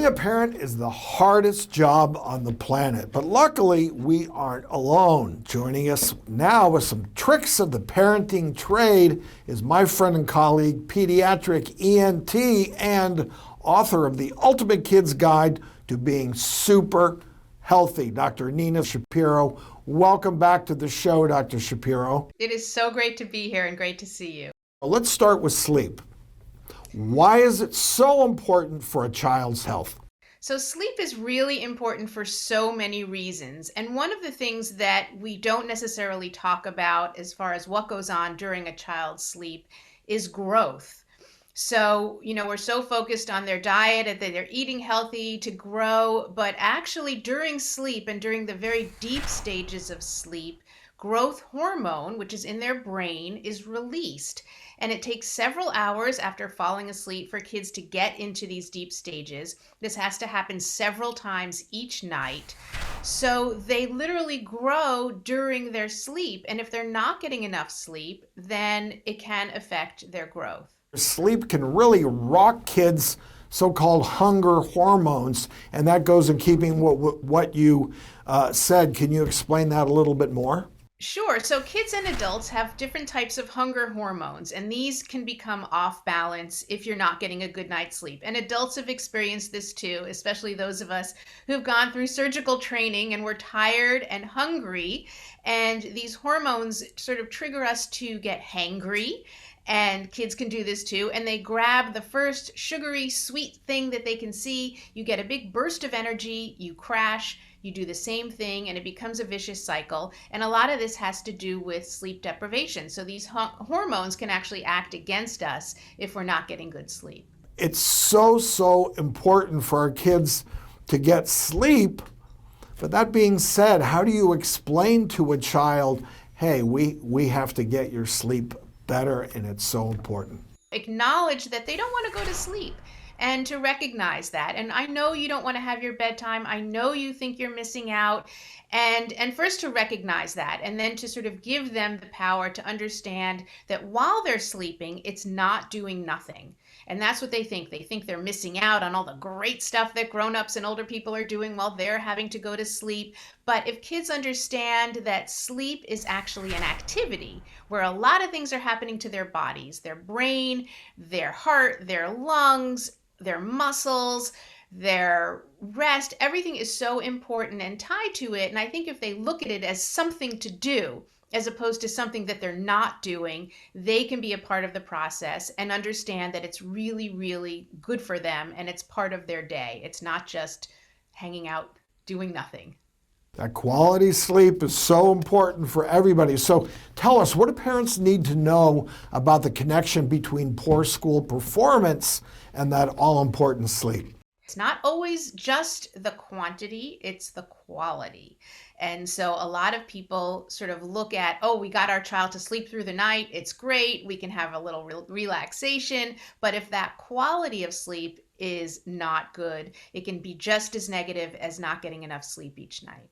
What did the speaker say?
a parent is the hardest job on the planet, but luckily we aren't alone. Joining us now with some tricks of the parenting trade is my friend and colleague, Pediatric ENT and author of The Ultimate Kid's Guide to Being Super Healthy, Dr. Nina Shapiro. Welcome back to the show, Dr. Shapiro. It is so great to be here and great to see you. Let's start with sleep. Why is it so important for a child's health? So sleep is really important for so many reasons. And one of the things that we don't necessarily talk about as far as what goes on during a child's sleep is growth. So, we're so focused on their diet and that they're eating healthy to grow, but actually during sleep and during the very deep stages of sleep, growth hormone, which is in their brain, is released. And it takes several hours after falling asleep for kids to get into these deep stages. This has to happen several times each night. So they literally grow during their sleep. And if they're not getting enough sleep, then it can affect their growth. Sleep can really rock kids' so-called hunger hormones, and that goes in keeping what you said. Can you explain that a little bit more? Sure. So kids and adults have different types of hunger hormones, and these can become off balance if you're not getting a good night's sleep. And adults have experienced this too, especially those of us who've gone through surgical training and we're tired and hungry. And these hormones sort of trigger us to get hangry. And kids can do this too. And they grab the first sugary, sweet thing that they can see. You get a big burst of energy, you crash. You do the same thing and it becomes a vicious cycle. And a lot of this has to do with sleep deprivation. So these hormones can actually act against us if we're not getting good sleep. It's so important for our kids to get sleep. But that being said, how do you explain to a child, hey, we have to get your sleep better and it's so important? Acknowledge that they don't want to go to sleep. And to recognize that. And I know you don't want to have your bedtime. I know you think you're missing out. And first to recognize that, and then to sort of give them the power to understand that while they're sleeping, it's not doing nothing. And that's what they think. They think they're missing out on all the great stuff that grown-ups and older people are doing while they're having to go to sleep. But if kids understand that sleep is actually an activity where a lot of things are happening to their bodies, their brain, their heart, their lungs, their muscles, their rest, everything is so important and tied to it. And I think if they look at it as something to do, as opposed to something that they're not doing, they can be a part of the process and understand that it's really, really good for them and it's part of their day. It's not just hanging out doing nothing. That quality sleep is so important for everybody. So tell us, what do parents need to know about the connection between poor school performance and that all-important sleep? It's not always just the quantity, it's the quality. And so a lot of people sort of look at, oh, we got our child to sleep through the night. It's great. We can have a little relaxation. But if that quality of sleep is not good, it can be just as negative as not getting enough sleep each night.